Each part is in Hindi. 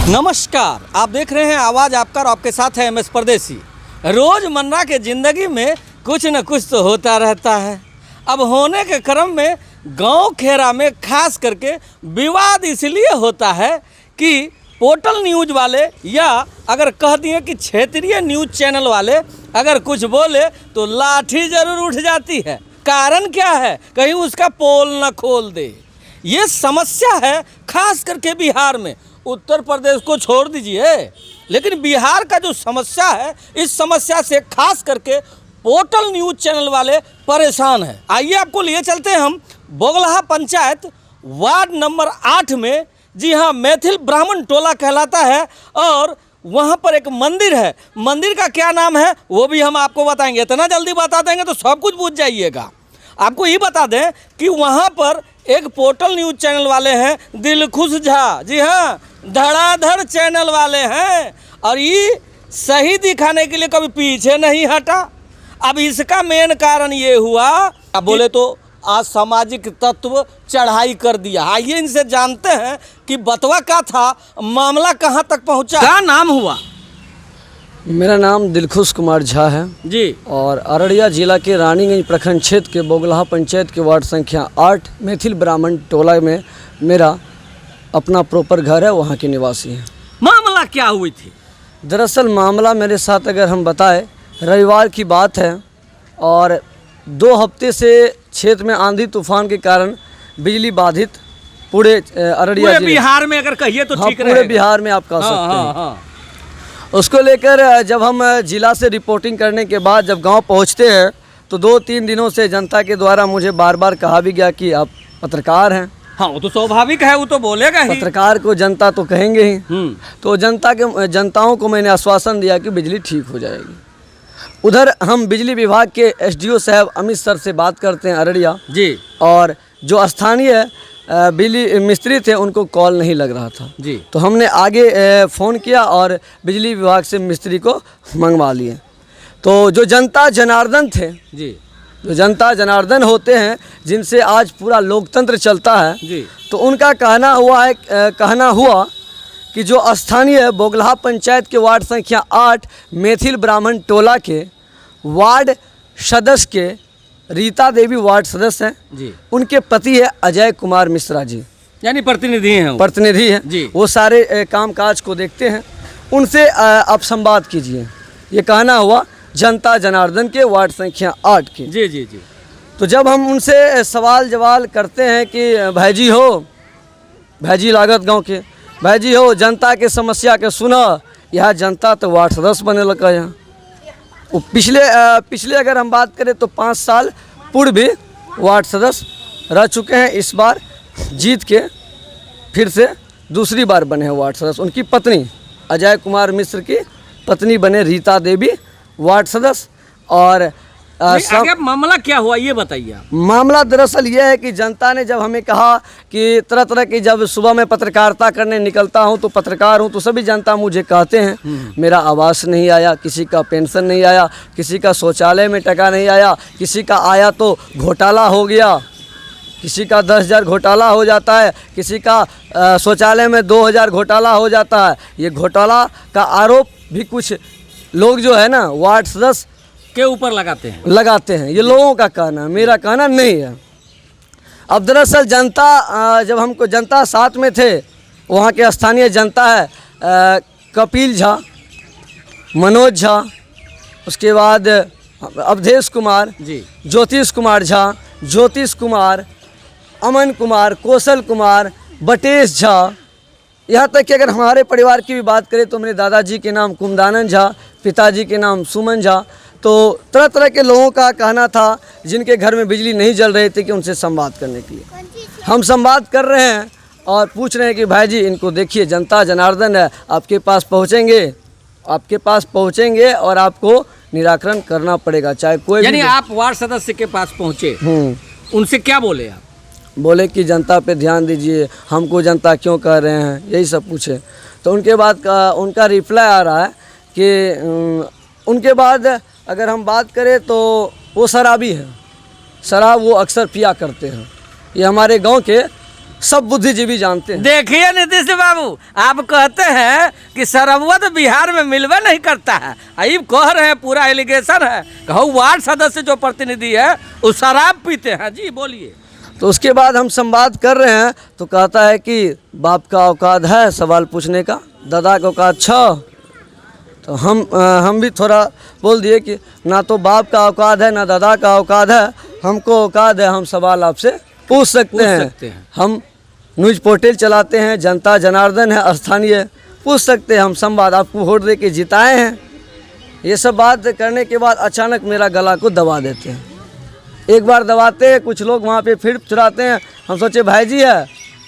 नमस्कार, आप देख रहे हैं आवाज़ आपका और आपके साथ है MS परदेसी। रोज़मर्रा के ज़िंदगी में कुछ न कुछ तो होता रहता है। अब होने के क्रम में गांव खेरा में खास करके विवाद इसलिए होता है कि पोर्टल न्यूज़ वाले या अगर कह दिए कि क्षेत्रीय न्यूज़ चैनल वाले अगर कुछ बोले तो लाठी ज़रूर उठ जाती है। कारण क्या है? कहीं उसका पोल न खोल दे। ये समस्या है खास करके बिहार में। उत्तर प्रदेश को छोड़ दीजिए, लेकिन बिहार का जो समस्या है, इस समस्या से खास करके पोर्टल न्यूज़ चैनल वाले परेशान हैं। आइए आपको लिए चलते हैं हम बोगलहा पंचायत वार्ड नंबर 8 में। जी हाँ, मैथिल ब्राह्मण टोला कहलाता है और वहाँ पर एक मंदिर है। मंदिर का क्या नाम है वो भी हम आपको बताएंगे। इतना जल्दी बता देंगे तो सब कुछ पूछ जाइएगा। आपको ये बता दें कि वहाँ पर एक पोर्टल न्यूज़ चैनल वाले हैं दिलखुश झा। जी हाँ, धड़ाधड़ चैनल वाले हैं और ये सही दिखाने के लिए कभी पीछे नहीं हटा। अब इसका मेन कारण ये हुआ, अब बोले तो असामाजिक तत्व चढ़ाई कर दिया। आइए इनसे जानते हैं कि बतवा का था, मामला कहाँ तक पहुँचा, क्या नाम हुआ। मेरा नाम दिलखुश कुमार झा है जी, और अररिया जिला के रानीगंज प्रखंड क्षेत्र के बोगलहा पंचायत के वार्ड संख्या 8 मैथिल ब्राह्मण टोला में मेरा अपना प्रॉपर घर है, वहाँ के निवासी हैं। मामला क्या हुई थी? दरअसल मामला मेरे साथ अगर हम बताएं, रविवार की बात है और 2 हफ्ते से क्षेत्र में आंधी तूफान के कारण बिजली बाधित पूरे अररिया जिले, बिहार में अगर कहिए तो ठीक पूरे बिहार में आप कह सकते हैं। हाँ। उसको लेकर जब हम जिला से रिपोर्टिंग करने के बाद जब गांव पहुंचते हैं तो 2-3 दिनों से जनता के द्वारा मुझे बार बार कहा भी गया कि आप पत्रकार हैं। हाँ, वो तो स्वाभाविक है, वो तो बोलेगा ही। पत्रकार को जनता तो कहेंगे ही। तो जनताओं को मैंने आश्वासन दिया कि बिजली ठीक हो जाएगी। उधर हम बिजली विभाग के SDO साहब अमित सर से बात करते हैं अररिया जी, और जो स्थानीय बिजली मिस्त्री थे उनको कॉल नहीं लग रहा था जी। तो हमने आगे फ़ोन किया और बिजली विभाग से मिस्त्री को मंगवा लिए। तो जो जनता जनार्दन थे जी, जो जनता जनार्दन होते हैं जिनसे आज पूरा लोकतंत्र चलता है जी, तो उनका कहना हुआ कि जो स्थानीय बोगलहा पंचायत के वार्ड संख्या 8 मैथिल ब्राह्मण टोला के वार्ड सदस्य के रीता देवी वार्ड सदस्य हैं जी, उनके पति है अजय कुमार मिश्रा जी, यानी प्रतिनिधि हैं जी। वो सारे कामकाज को देखते हैं। उनसे आप संवाद कीजिए। ये कहना हुआ जनता जनार्दन के वार्ड संख्या 8 के जी जी जी। तो जब हम उनसे सवाल जवाब करते हैं कि भाईजी लागत गांव के भाईजी हो, जनता के समस्या के सुना, यह जनता तो वार्ड सदस्य बने लगा। यहाँ पिछले अगर हम बात करें तो 5 साल पूर्व भी वार्ड सदस्य रह चुके हैं। इस बार जीत के फिर से दूसरी बार बने हैं वार्ड सदस्य। उनकी पत्नी अजय कुमार मिश्र की पत्नी बने रीता देवी वार्ड सदस्य। और मामला क्या हुआ ये बताइए। मामला दरअसल ये है कि जनता ने जब हमें कहा कि तरह तरह की, जब सुबह मैं पत्रकारिता करने निकलता हूं तो पत्रकार हूं, तो सभी जनता मुझे कहते हैं मेरा आवास नहीं आया, किसी का पेंशन नहीं आया, किसी का शौचालय में टका नहीं आया, किसी का आया तो घोटाला हो गया, किसी का 10,000 घोटाला हो जाता है, किसी का शौचालय में 2,000 घोटाला हो जाता है। ये घोटाला का आरोप भी कुछ लोग जो है ना वार्ड सदस्य के ऊपर लगाते हैं। ये लोगों का कहना, मेरा कहना नहीं है। अब दरअसल जनता, जब हमको जनता साथ में थे, वहाँ के स्थानीय जनता है कपिल झा, मनोज झा, उसके बाद अवधेश कुमार जी, ज्योतिष कुमार झा, ज्योतिष कुमार, अमन कुमार, कौशल कुमार, बटेश झा, यहाँ तक कि अगर हमारे परिवार की भी बात करें तो मेरे दादाजी के नाम कुमदानंद झा, पिताजी के नाम सुमन झा। तो तरह तरह के लोगों का कहना था जिनके घर में बिजली नहीं जल रही थी कि उनसे संवाद करने के लिए हम संवाद कर रहे हैं और पूछ रहे हैं कि भाई जी इनको देखिए, जनता जनार्दन है, आपके पास पहुँचेंगे और आपको निराकरण करना पड़ेगा, चाहे कोई। यानी आप वार्ड सदस्य के पास पहुँचे, उनसे क्या बोले आप? बोले कि जनता पे ध्यान दीजिए, हमको जनता क्यों कह रहे हैं, यही सब पूछे। तो उनके बाद उनका रिप्लाई आ रहा है कि उनके बाद अगर हम बात करें तो वो शराबी हैं, शराब वो अक्सर पिया करते हैं। ये हमारे गांव के सब बुद्धिजीवी जानते हैं। देखिए नीतीश बाबू, आप कहते हैं कि शराबवा तो बिहार में मिलवे नहीं करता है, अब कह रहे हैं पूरा एलिगेशन है, कहो वार्ड सदस्य जो प्रतिनिधि है वो शराब पीते हैं। जी बोलिए। तो उसके बाद हम संवाद कर रहे हैं तो कहता है कि बाप का औकात है सवाल पूछने का, दादा का औकात छ। तो हम भी थोड़ा बोल दिए कि ना तो बाप का औकात है ना दादा का औकात है, हमको औकात है, हम सवाल आपसे पूछ सकते हैं। हम न्यूज पोर्टल चलाते हैं, जनता जनार्दन है स्थानीय, पूछ सकते हैं हम संवाद, आपको वोट दे के जिताए हैं। ये सब बात करने के बाद अचानक मेरा गला को दबा देते हैं। एक बार दबाते हैं, कुछ लोग वहाँ पे फिर चुराते हैं, हम सोचे भाई जी है,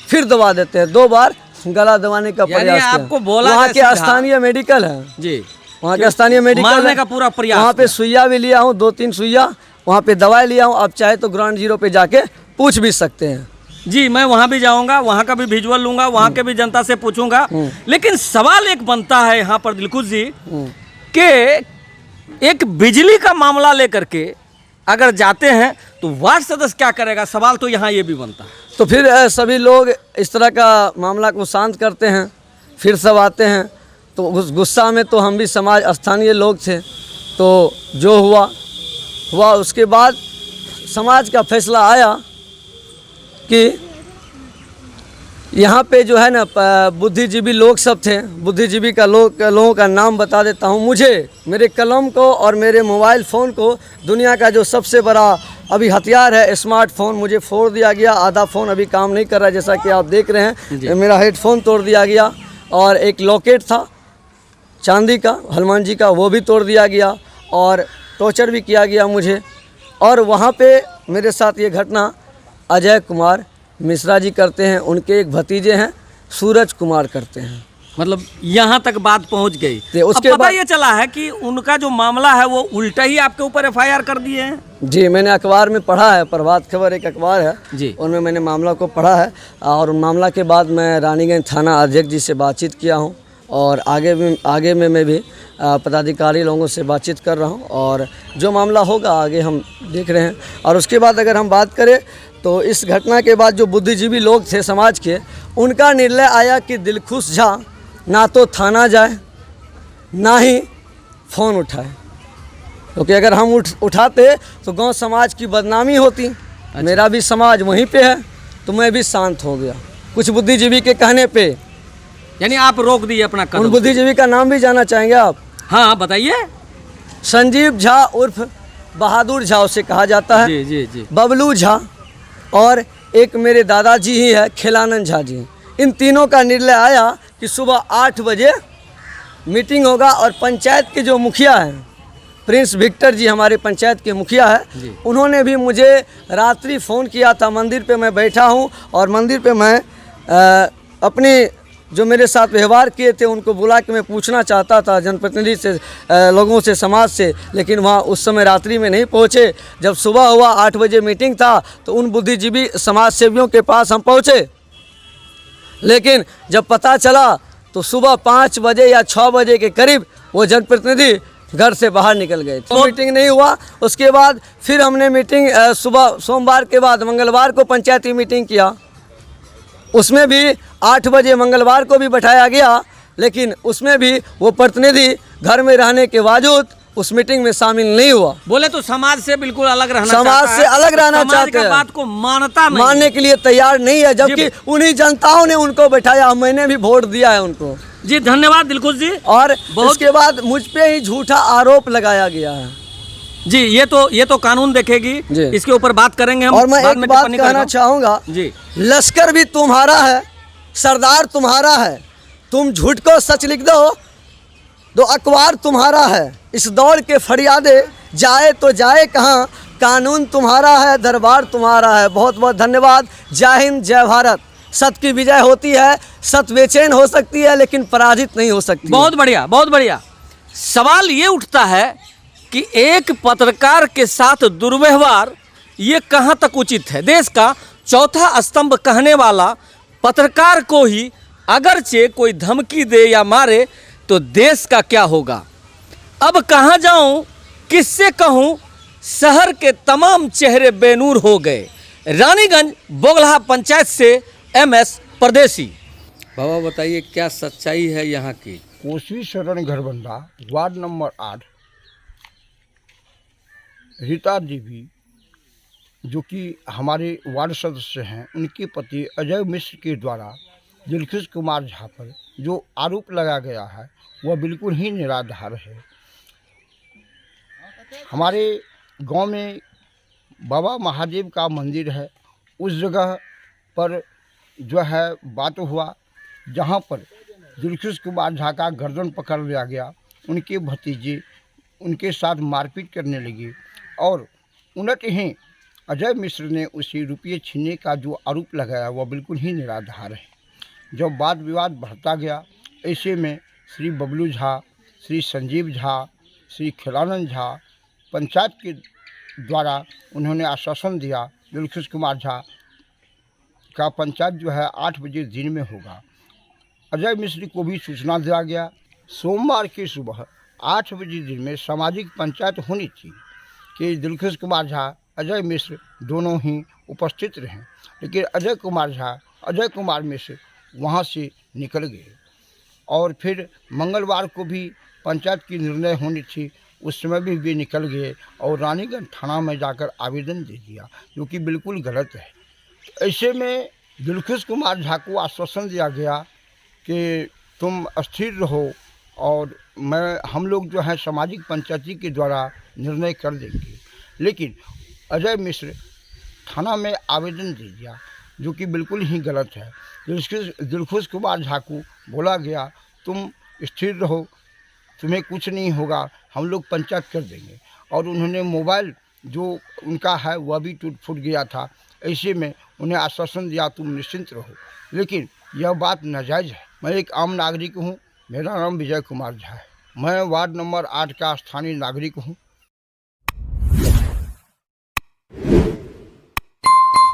फिर दबा देते हैं। 2 बार गला दबाने का प्रयास आपको बोला वहाँ के स्थानीय मेडिकल है जी, वहाँ के स्थानीय मेडिकल का पूरा प्रयास, वहाँ पे सुइया भी लिया हूँ, 2-3 सुइया वहाँ पे दवाई लिया हूँ। आप चाहे तो ग्राउंड जीरो पे जाके पूछ भी सकते हैं। जी मैं वहाँ भी जाऊँगा, वहाँ का भी विजुअल लूँगा, वहाँ के भी जनता से पूछूंगा। लेकिन सवाल एक बनता है यहाँ पर दिलखुश जी कि एक बिजली का मामला लेकर के अगर जाते हैं तो वार्ड सदस्य क्या करेगा, सवाल तो यहाँ ये भी बनता है। तो फिर सभी लोग इस तरह का मामला को शांत करते हैं, फिर सब आते हैं। तो उस गुस्सा में तो हम भी समाज स्थानीय लोग थे, तो जो हुआ उसके बाद समाज का फैसला आया कि यहाँ पे जो है ना बुद्धिजीवी लोग सब थे। बुद्धिजीवी का लोगों का नाम बता देता हूँ। मुझे मेरे कलम को और मेरे मोबाइल फ़ोन को दुनिया का जो सबसे बड़ा अभी हथियार है स्मार्टफोन, मुझे फोड़ दिया गया। आधा फ़ोन अभी काम नहीं कर रहा है, जैसा कि आप देख रहे हैं। मेरा हेडफोन तोड़ दिया गया और एक लॉकेट था चांदी का हनुमान जी का, वो भी तोड़ दिया गया और टॉर्चर भी किया गया मुझे। और वहाँ पे मेरे साथ ये घटना अजय कुमार मिश्रा जी करते हैं, उनके एक भतीजे हैं सूरज कुमार करते हैं। मतलब यहाँ तक बात पहुँच गई। तो उसके अब पता ये चला है कि उनका जो मामला है वो उल्टा ही आपके ऊपर FIR कर दिए हैं। जी मैंने अखबार में पढ़ा है, प्रभात खबर एक अखबार है जी, उनमें मैंने मामला को पढ़ा है। और मामला के बाद मैं रानीगंज थाना अध्यक्ष जी से बातचीत किया हूँ और आगे में मैं भी पदाधिकारी लोगों से बातचीत कर रहा हूँ और जो मामला होगा आगे हम देख रहे हैं। और उसके बाद अगर हम बात करें तो इस घटना के बाद जो बुद्धिजीवी लोग थे समाज के, उनका निर्णय आया कि दिलखुश झा ना तो थाना जाए ना ही फ़ोन उठाए, क्योंकि अगर हम उठाते तो गांव समाज की बदनामी होती। अच्छा। मेरा भी समाज वहीं पे है तो मैं भी शांत हो गया कुछ बुद्धिजीवी के कहने पे। यानी आप रोक दिए अपना कदम। उन बुद्धिजीवी का नाम भी जानना चाहेंगे आप? हाँ बताइए। संजीव झा उर्फ बहादुर झा उसे कहा जाता है। जी जी जी। बबलू झा और एक मेरे दादाजी ही है खिलानंद झा जी। इन तीनों का निर्णय आया कि सुबह 8 बजे मीटिंग होगा और पंचायत के जो मुखिया हैं प्रिंस विक्टर जी हमारे पंचायत के मुखिया है, उन्होंने भी मुझे रात्रि फ़ोन किया था। मंदिर पे मैं बैठा हूँ और मंदिर पे मैं अपने जो मेरे साथ व्यवहार किए थे उनको बुला के मैं पूछना चाहता था जनप्रतिनिधि से, लोगों से, समाज से, लेकिन वहाँ उस समय रात्रि में नहीं पहुँचे। जब सुबह हुआ 8 बजे मीटिंग था तो उन बुद्धिजीवी समाज सेवियों के पास हम पहुँचे, लेकिन जब पता चला तो सुबह 5 बजे या 6 बजे के करीब वो जनप्रतिनिधि घर से बाहर निकल गए। तो मीटिंग नहीं हुआ। उसके बाद फिर हमने मीटिंग सुबह सोमवार के बाद मंगलवार को पंचायती मीटिंग किया, उसमें भी 8 बजे मंगलवार को भी बैठाया गया, लेकिन उसमें भी वो प्रतिनिधि घर में रहने के बावजूद उस मीटिंग में शामिल नहीं हुआ। बोले तो समाज से बिल्कुल अलग रहना, समाज से अलग रहना चाहते हैं, बात को मानने के लिए तैयार नहीं है, जबकि उन्हीं जनताओं ने उनको बैठाया। मैंने भी वोट दिया है उनको। जी धन्यवाद दिलखुश जी। और उसके बाद मुझ पे ही झूठा आरोप लगाया गया है। जी ये तो कानून देखेगी, इसके ऊपर बात करेंगे हम। और मैं एक बात कहना चाहूँगा जी, लश्कर भी तुम्हारा है, सरदार तुम्हारा है, तुम झूठ को सच लिख दो अखबार तुम्हारा है। इस दौर के फरियादे जाए तो जाए कहाँ, कानून तुम्हारा है, दरबार तुम्हारा है। बहुत बहुत धन्यवाद। जय हिंद, जय भारत। सत्य की विजय होती है, सत्य बेचैन हो सकती है लेकिन पराजित नहीं हो सकती। बहुत बढ़िया, बहुत बढ़िया। सवाल ये उठता है कि एक पत्रकार के साथ दुर्व्यवहार ये कहाँ तक उचित है। देश का चौथा स्तंभ कहने वाला पत्रकार को ही अगरचे कोई धमकी दे या मारे तो देश का क्या होगा। अब कहाँ जाऊं, किससे कहूं, शहर के तमाम चेहरे बेनूर हो गए। रानीगंज बोगलहा पंचायत से MS परदेसी। बाबा बताइए क्या सच्चाई है यहाँ की? कोसी शरण घरबंदा वार्ड नंबर 8 रीता देवी जो कि हमारे वार्ड सदस्य हैं, उनके पति अजय मिश्र के द्वारा दिलखुश कुमार झा पर जो आरोप लगाया गया है वह बिल्कुल ही निराधार है। हमारे गांव में बाबा महादेव का मंदिर है, उस जगह पर जो है बात हुआ जहां पर दिलखुश कुमार झा का गर्दन पकड़ लिया गया। उनके भतीजे उनके साथ मारपीट करने लगे और उलट ही अजय मिश्र ने उसे रुपये छीनने का जो आरोप लगाया वह बिल्कुल ही निराधार है। जब वाद विवाद बढ़ता गया, ऐसे में श्री बबलू झा, श्री संजीव झा, श्री खिलानंद झा पंचायत के द्वारा उन्होंने आश्वासन दिया दिलखुश कुमार झा का पंचायत जो है 8 बजे दिन में होगा। अजय मिश्र को भी सूचना दिया गया। सोमवार की सुबह 8 बजे दिन में सामाजिक पंचायत होनी थी कि दिलखुश कुमार झा, अजय मिश्र दोनों ही उपस्थित रहें, लेकिन अजय कुमार मिश्र वहां से निकल गए। और फिर मंगलवार को भी पंचायत की निर्णय होनी थी, उस समय भी वे निकल गए और रानीगंज थाना में जाकर आवेदन दे दिया, जो कि बिल्कुल गलत है। ऐसे में दिलखुश कुमार झा को आश्वासन दिया गया कि तुम स्थिर रहो और हम लोग जो है सामाजिक पंचायती के द्वारा निर्णय कर देंगे। लेकिन अजय मिश्र थाना में आवेदन दे दिया, जो कि बिल्कुल ही गलत है। दिलखुश कुमार झा को बोला गया तुम स्थिर रहो, तुम्हें कुछ नहीं होगा, हम लोग पंचायत कर देंगे। और उन्होंने मोबाइल जो उनका है वह भी टूट फूट गया था। ऐसे में उन्हें आश्वासन दिया तुम निश्चिंत रहो, लेकिन यह बात नाजायज़ है। मैं एक आम नागरिक हूँ, मेरा नाम विजय कुमार झा है, मैं वार्ड नंबर 8 का स्थानीय नागरिक हूँ।